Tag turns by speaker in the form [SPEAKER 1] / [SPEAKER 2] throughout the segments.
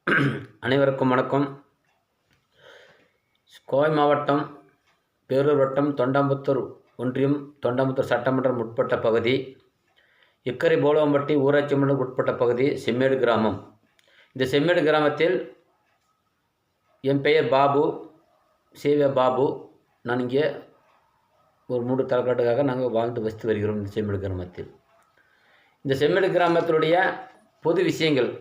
[SPEAKER 1] அனைவருக்கும் வணக்கம். கோவை மாவட்டம் பேரூர் வட்டம் தொண்டாமுத்தூர் ஒன்றியம் தொண்டாமுத்தூர் சட்டமன்றம் உட்பட்ட பகுதி இக்கரை போலவம்பட்டி ஊராட்சி மன்றத்துக்கு உட்பட்ட பகுதி செம்மேடு கிராமம். இந்த செம்மேடு கிராமத்தில் என் பெயர் பாபு, சேவியா பாபு. நான் இங்கே ஒரு 3 தலைக்காட்டுக்காக நாங்கள் வாழ்ந்து வசித்து வருகிறோம். இந்த செம்மேடு கிராமத்தில் இந்த செம்மேடு கிராமத்தினுடைய பொது விஷயங்கள்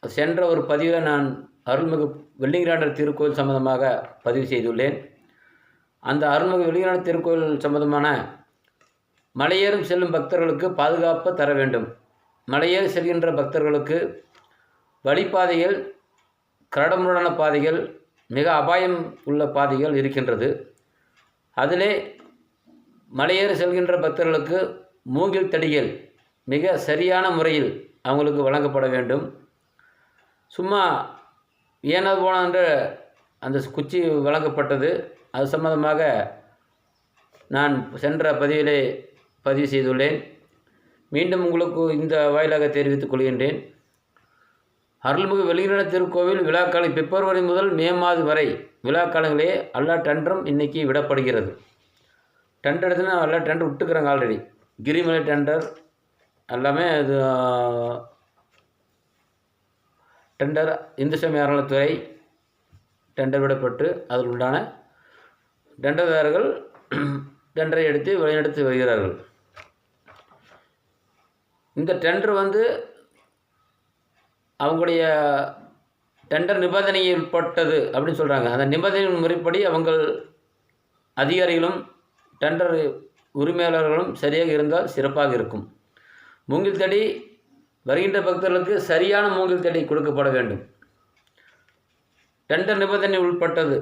[SPEAKER 1] சென்ற ஒரு பதிவில் நான் அருள்மிகு வெள்ளிங்கிராண்டர் திருக்கோயில் சம்பந்தமாக பதிவு செய்துள்ளேன். அந்த அருள்மிகு வெள்ளிங்கிராண்டர் திருக்கோயில் சம்பந்தமான மலையேறும் செல்லும் பக்தர்களுக்கு பாதுகாப்பு தர வேண்டும். மலையேறி செல்கின்ற பக்தர்களுக்கு வழிப்பாதைகள், கரடுமுரடான பாதைகள், மிக அபாயம் உள்ள பாதைகள் இருக்கின்றது. அதிலே மலையேறி செல்கின்ற பக்தர்களுக்கு மூங்கில் தடிகள் மிக சரியான முறையில் அவங்களுக்கு வழங்கப்பட வேண்டும். சும்மா ஏனது போன அந்த குச்சி வழங்கப்பட்டது. அது சம்பந்தமாக நான் சென்ற பதிவிலே பதிவு செய்துள்ளேன். மீண்டும் உங்களுக்கு இந்த வாயிலாக தெரிவித்துக் கொள்கின்றேன். அருள்மிகு வெள்ளிங்கிராண்டர் திருக்கோவில் விழாக்கால பிப்ரவரி முதல் மே மாதம் வரை விழாக்காலங்களே எல்லா டெண்டரும் இன்றைக்கி விடப்படுகிறது. டெண்டர் எடுத்துன்னா எல்லா டெண்டர் விட்டுக்கிறாங்க. ஆல்ரெடி கிரிமலை டெண்டர் எல்லாமே இது டெண்டர் இந்து சமய அறநிலைத்துறை டெண்டர் விடப்பட்டு அதில் உண்டான டெண்டர்தாரர்கள் டெண்டரை எடுத்து வழிநடத்தி வருகிறார்கள். இந்த டெண்டர் அவங்களுடைய டெண்டர் நிபந்தனையை உட்பட்டது அப்படின்னு சொல்கிறாங்க. அந்த நிபந்தனை முறைப்படி அவங்க அதிகாரிகளும் டெண்டர் உரிமையாளர்களும் சரியாக இருந்தால் சிறப்பாக இருக்கும். மூங்கில் தடி வருகின்ற பக்தர்களுக்கு சரியான மூங்கில் தடி கொடுக்கப்பட வேண்டும். டெண்டர் நிபந்தனை உட்பட்டது.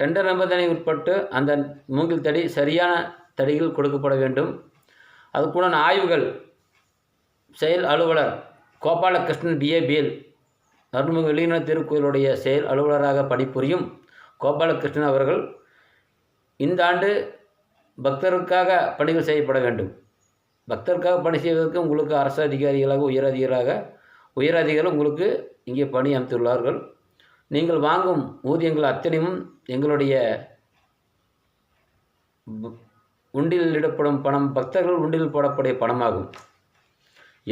[SPEAKER 1] டெண்டர் நிபந்தனை உட்பட்டு அந்த மூங்கில் தடி சரியான தடிகள் கொடுக்கப்பட வேண்டும். அதுக்குண்டான ஆய்வுகள் செயல் அலுவலர் கோபாலகிருஷ்ணன் டிஏபிஎல் அருள்மிகு வெள்ளிங்கிராண்டர் திருக்கோயிலுடைய செயல் அலுவலராக பணிபுரியும் கோபாலகிருஷ்ணன் அவர்கள் இந்த ஆண்டு பக்தருக்காக பணிகள் செய்யப்பட வேண்டும். பக்தருக்காக பணி செய்வதற்கு உங்களுக்கு அரசு அதிகாரிகளாக உயரதிகாரிகள் உங்களுக்கு இங்கே பணி அமைத்துள்ளார்கள். நீங்கள் வாங்கும் ஊதியங்கள் அத்தனையும் எங்களுடைய உண்டில் இடப்படும் பணம், பக்தர்கள் உண்டில் போடக்கூடிய பணமாகும்.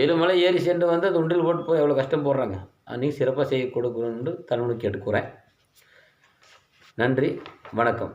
[SPEAKER 1] 7 மலை ஏறி சென்று அந்த உண்டில் போட்டு போய் எவ்வளோ கஷ்டம் போடுறாங்க. நீங்கள் சிறப்பாக செய்ய கொடுக்கணும்னு தன்னுடன் கேட்டுக்கிறேன். நன்றி, வணக்கம்.